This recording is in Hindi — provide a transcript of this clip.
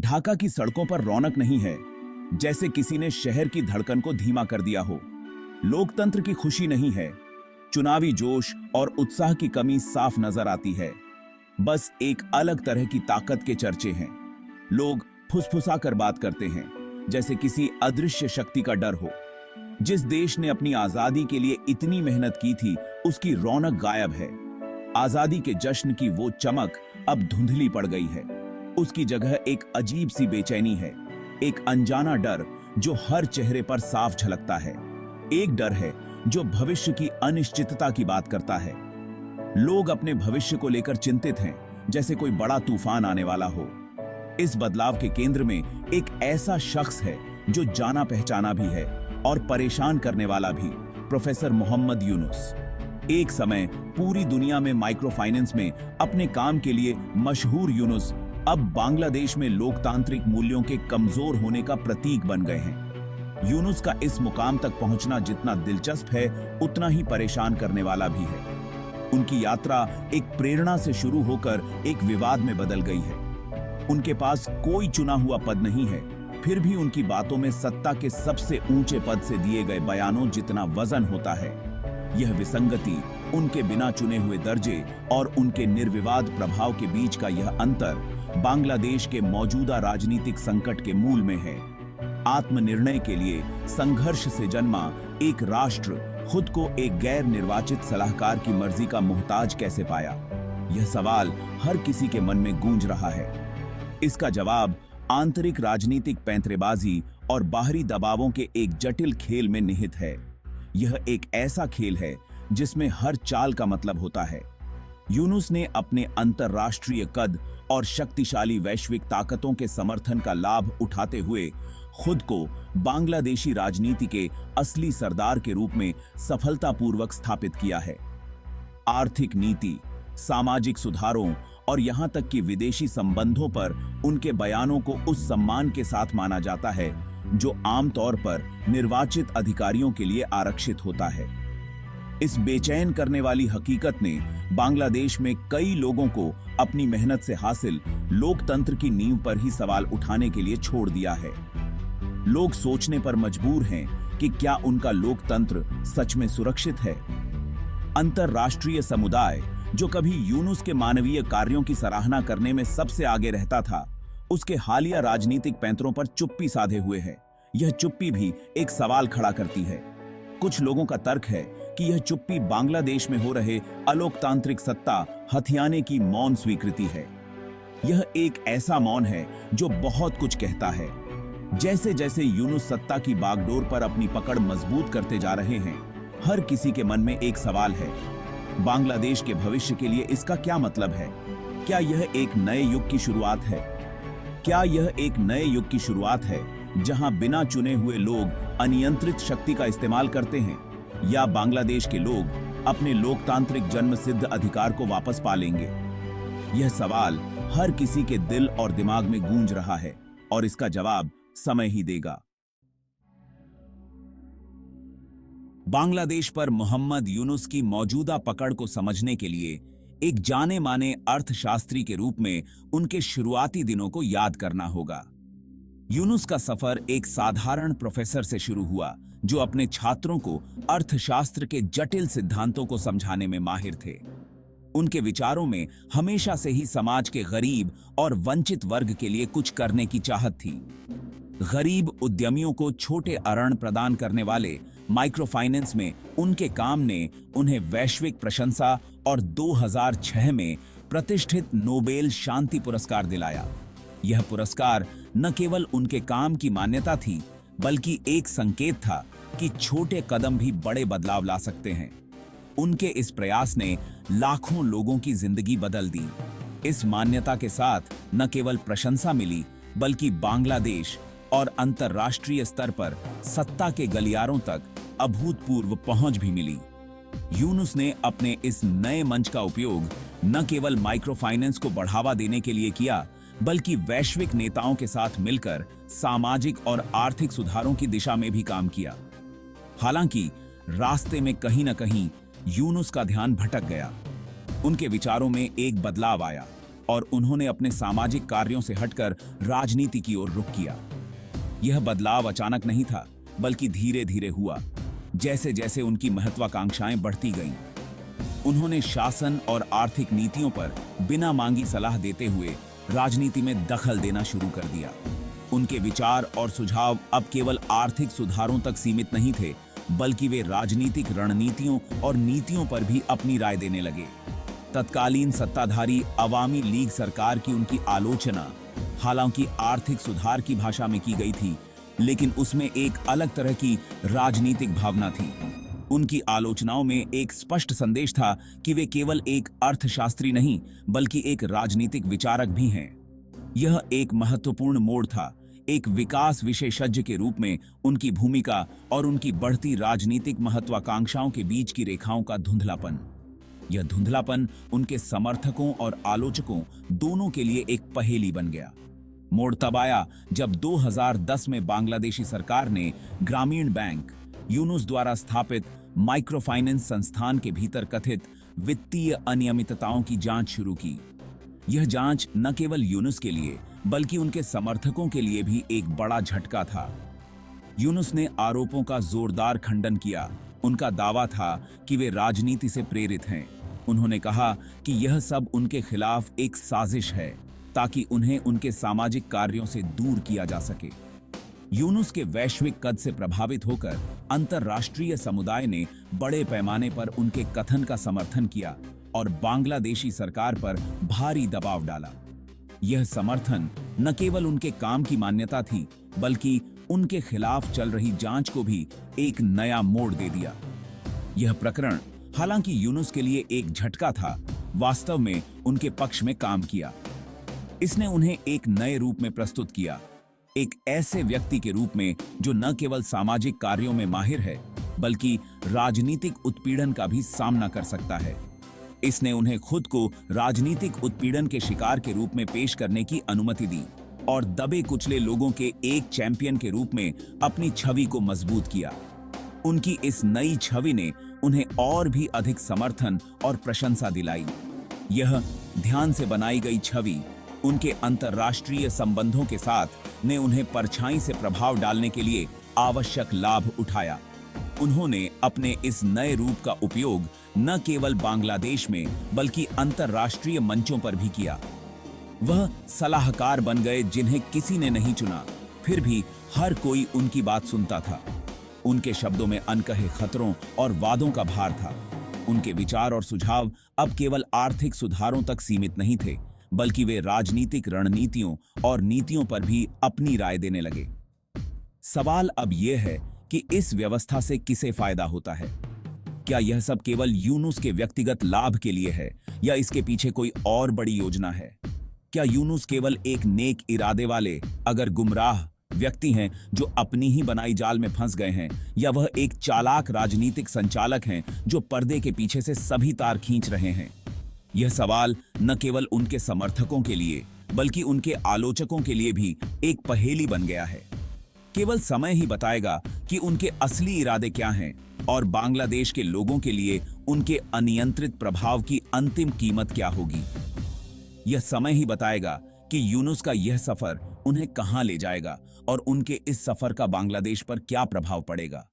ढाका की सड़कों पर रौनक नहीं है, जैसे किसी ने शहर की धड़कन को धीमा कर दिया हो। लोकतंत्र की खुशी नहीं है, चुनावी जोश और उत्साह की कमी साफ नजर आती है। बस एक अलग तरह की ताकत के चर्चे हैं। लोग फुसफुसा कर बात करते हैं, जैसे किसी अदृश्य शक्ति का डर हो। जिस देश ने अपनी आजादी के लिए इतनी मेहनत की थी, उसकी रौनक गायब है। आजादी के जश्न की वो चमक अब धुंधली पड़ गई है। उसकी जगह एक अजीब सी बेचैनी है, एक अनजाना डर जो हर चेहरे पर साफ झलकता है। एक डर है जो भविष्य की अनिश्चितता की बात करता है। लोग अपने भविष्य को लेकर चिंतित हैं, जैसे कोई बड़ा तूफान आने वाला हो। इस बदलाव के केंद्र में एक ऐसा शख्स है जो जाना पहचाना भी है और परेशान करने वाला भी, प्रोफेसर मोहम्मद यूनुस। एक समय पूरी दुनिया में माइक्रो फाइनेंस में अपने काम के लिए मशहूर यूनुस अब बांग्लादेश में लोकतांत्रिक मूल्यों के कमजोर होने का प्रतीक बन गए हैं। यूनुस का इस मुकाम तक पहुंचना जितना दिलचस्प है, उतना ही परेशान करने वाला भी है। उनकी यात्रा एक प्रेरणा से शुरू होकर एक विवाद में बदल गई है। उनके पास कोई चुना हुआ पद नहीं है, फिर भी उनकी बातों में सत्ता के सबसे ऊंचे पद से दिए गए बयानों जितना वजन होता है। यह विसंगति, उनके बिना चुने हुए दर्जे और उनके निर्विवाद प्रभाव के बीच का यह अंतर बांग्लादेश के मौजूदा राजनीतिक संकट के मूल में है। आत्मनिर्णय के लिए संघर्ष से जन्मा एक राष्ट्र खुद को एक गैर निर्वाचित सलाहकार की मर्जी का मोहताज कैसे पाया? यह सवाल हर किसी के मन में गूंज रहा है। इसका जवाब आंतरिक राजनीतिक पैंतरेबाजी और बाहरी दबावों के एक जटिल खेल में निहित है। यह एक ऐसा खेल है जिसमें हर चाल का मतलब होता है। यूनुस ने अपने अंतरराष्ट्रीय कद और शक्तिशाली वैश्विक ताकतों के समर्थन का लाभ उठाते हुए खुद को बांग्लादेशी राजनीति के असली सरदार के रूप में सफलतापूर्वक स्थापित किया है। आर्थिक नीति, सामाजिक सुधारों और यहां तक कि विदेशी संबंधों पर उनके बयानों को उस सम्मान के साथ माना जाता है जो आमतौर पर निर्वाचित अधिकारियों के लिए आरक्षित होता है। इस बेचैन करने वाली हकीकत ने बांग्लादेश में कई लोगों को अपनी मेहनत से हासिल लोकतंत्र की नींव पर ही सवाल उठाने के लिए छोड़ दिया है। लोग सोचने पर मजबूर हैं कि क्या उनका लोकतंत्र सच में सुरक्षित है? अंतरराष्ट्रीय समुदाय, जो कभी यूनुस के मानवीय कार्यों की सराहना करने में सबसे आगे रहता था, उसके हालिया राजनीतिक पैंतरों पर चुप्पी साधे हुए है। यह चुप्पी भी एक सवाल खड़ा करती है। कुछ लोगों का तर्क है कि यह चुप्पी बांग्लादेश में हो रहे अलोकतांत्रिक सत्ता हथियाने की मौन स्वीकृति है। यह एक ऐसा मौन है जो बहुत कुछ कहता है। जैसे जैसे यूनुस सत्ता की बागडोर पर अपनी पकड़ मजबूत करते जा रहे हैं, हर किसी के मन में एक सवाल है, बांग्लादेश के भविष्य के लिए इसका क्या मतलब है? क्या यह एक नए युग की शुरुआत है? क्या यह एक नए युग की शुरुआत है जहां बिना चुने हुए लोग अनियंत्रित शक्ति का इस्तेमाल करते हैं, या बांग्लादेश के लोग अपने लोकतांत्रिक जन्मसिद्ध अधिकार को वापस पा लेंगे? यह सवाल हर किसी के दिल और दिमाग में गूंज रहा है और इसका जवाब समय ही देगा। बांग्लादेश पर मोहम्मद यूनुस की मौजूदा पकड़ को समझने के लिए एक जाने माने अर्थशास्त्री के रूप में उनके शुरुआती दिनों को याद करना होगा। यूनुस का सफर एक साधारण प्रोफेसर से शुरू हुआ जो अपने छात्रों को अर्थशास्त्र के जटिल सिद्धांतों को समझाने में माहिर थे। उनके विचारों में हमेशा से ही समाज के गरीब और वंचित वर्ग के लिए कुछ करने की चाहत थी। गरीब उद्यमियों को छोटे ऋण प्रदान करने वाले माइक्रो फाइनेंस में उनके काम ने उन्हें वैश्विक प्रशंसा और 2006 में प्रतिष्ठित नोबेल शांति पुरस्कार दिलाया। यह पुरस्कार न केवल उनके काम की मान्यता थी, बल्कि एक संकेत था कि छोटे कदम भी बड़े बदलाव ला सकते हैं। उनके इस प्रयास ने लाखों लोगों की जिंदगी बदल दी। इस मान्यता के साथ न केवल प्रशंसा मिली, बल्कि बांग्लादेश और अंतर्राष्ट्रीय स्तर पर सत्ता के गलियारों तक अभूतपूर्व पहुंच भी मिली। यूनुस ने अपने इस नए मंच का उपयोग न केवल माइक्रो फाइनेंस को बढ़ावा देने के लिए किया, बल्कि वैश्विक नेताओं के साथ मिलकर सामाजिक और आर्थिक सुधारों की दिशा में भी काम किया। हालांकि रास्ते में कहीं न कहीं यूनुस का ध्यान भटक गया। उनके विचारों में एक बदलाव आया और उन्होंने अपने सामाजिक कार्यों से हटकर राजनीति की ओर रुख किया। यह बदलाव अचानक नहीं था, बल्कि धीरे धीरे हुआ, जैसे जैसे उनकी महत्वाकांक्षाएं बढ़ती गईं। उन्होंने शासन और आर्थिक नीतियों पर बिना मांगी सलाह देते हुए राजनीति में दखल देना शुरू कर दिया। उनके विचार और सुझाव अब केवल आर्थिक सुधारों तक सीमित नहीं थे, बल्कि वे राजनीतिक रणनीतियों और नीतियों पर भी अपनी राय देने लगे। तत्कालीन सत्ताधारी अवामी लीग सरकार की उनकी आलोचना हालांकि आर्थिक सुधार की भाषा में की गई थी, लेकिन उसमें एक अलग तरह की राजनीतिक भावना थी। उनकी आलोचनाओं में एक स्पष्ट संदेश था कि वे केवल एक अर्थशास्त्री नहीं, बल्कि एक राजनीतिक विचारक भी हैं। यह एक महत्वपूर्ण मोड़ था, एक विकास विशेषज्ञ के रूप में उनकी भूमिका और उनकी बढ़ती राजनीतिक महत्वाकांक्षाओं के बीच की रेखाओं का धुंधलापन। यह धुंधलापन उनके समर्थकों और आलोचकों दोनों के लिए एक पहेली बन गया। मोड़ तब आया जब 2010 में बांग्लादेशी सरकार ने ग्रामीण बैंक यूनुस द्वारा स्थापित माइक्रो फाइनेंस संस्थान के भीतर कथित वित्तीय अनियमितताओं की जांच शुरू की। यह जांच न केवल यूनुस के लिए बल्कि उनके समर्थकों के लिए भी एक बड़ा झटका था। यूनुस ने आरोपों का जोरदार खंडन किया। उनका दावा था कि वे राजनीति से प्रेरित हैं। उन्होंने कहा कि यह सब उनके खिलाफ एक साजिश है ताकि उन्हें उनके सामाजिक कार्यों से दूर किया जा सके। यूनुस के वैश्विक कद से प्रभावित होकर अंतर्राष्ट्रीय समुदाय ने बड़े पैमाने पर उनके कथन का समर्थन किया और बांग्लादेशी सरकार पर भारी दबाव डाला। यह समर्थन न केवल उनके काम की मान्यता थी, बल्कि उनके खिलाफ चल रही जांच को भी एक नया मोड़ दे दिया। यह प्रकरण हालांकि यूनुस के लिए एक झटका था, वास्तव में उनके पक्ष में काम किया। इसने उन्हें एक नए रूप में प्रस्तुत किया, एक ऐसे व्यक्ति के रूप में जो न केवल सामाजिक कार्यों में माहिर है, बल्कि राजनीतिक उत्पीड़न का भी सामना कर सकता है। इसने उन्हें खुद को राजनीतिक उत्पीड़न के शिकार के रूप में पेश करने की अनुमति दी और दबे कुचले लोगों के एक चैंपियन के रूप में अपनी छवि को मजबूत किया। उनकी इस नई छवि ने उन्हें और भी अधिक समर्थन और प्रशंसा दिलाई। यह ध्यान से बनाई गई छवि उनके अंतर्राष्ट्रीय संबंधों के साथ ने उन्हें परछाई से प्रभाव डालने के लिए आवश्यक लाभ उठाया। उन्होंने अपने इस नए रूप का उपयोग न केवल बांग्लादेश में बल्कि अंतर्राष्ट्रीय मंचों पर भी किया। वह सलाहकार बन गए जिन्हें किसी ने नहीं चुना, फिर भी हर कोई उनकी बात सुनता था। उनके शब्दों में अनकहे खतरों और वादों का भार था। उनके विचार और सुझाव अब केवल आर्थिक सुधारों तक सीमित नहीं थे, बल्कि वे राजनीतिक रणनीतियों और नीतियों पर भी अपनी राय देने लगे। सवाल अब यह है कि इस व्यवस्था से किसे फायदा होता है? क्या यह सब केवल यूनुस के व्यक्तिगत लाभ के लिए है या इसके पीछे कोई और बड़ी योजना है? क्या यूनुस केवल एक नेक इरादे वाले अगर गुमराह व्यक्ति हैं जो अपनी ही बनाई जाल में फंस गए हैं, या वह एक चालाक राजनीतिक संचालक हैं जो पर्दे के पीछे से सभी तार खींच रहे हैं? यह सवाल न केवल उनके समर्थकों के लिए बल्कि उनके आलोचकों के लिए भी एक पहेली बन गया है। केवल समय ही बताएगा कि उनके असली इरादे क्या हैं और बांग्लादेश के लोगों के लिए उनके अनियंत्रित प्रभाव की अंतिम कीमत क्या होगी। यह समय ही बताएगा कि यूनुस का यह सफर उन्हें कहां ले जाएगा और उनके इस सफर का बांग्लादेश पर क्या प्रभाव पड़ेगा।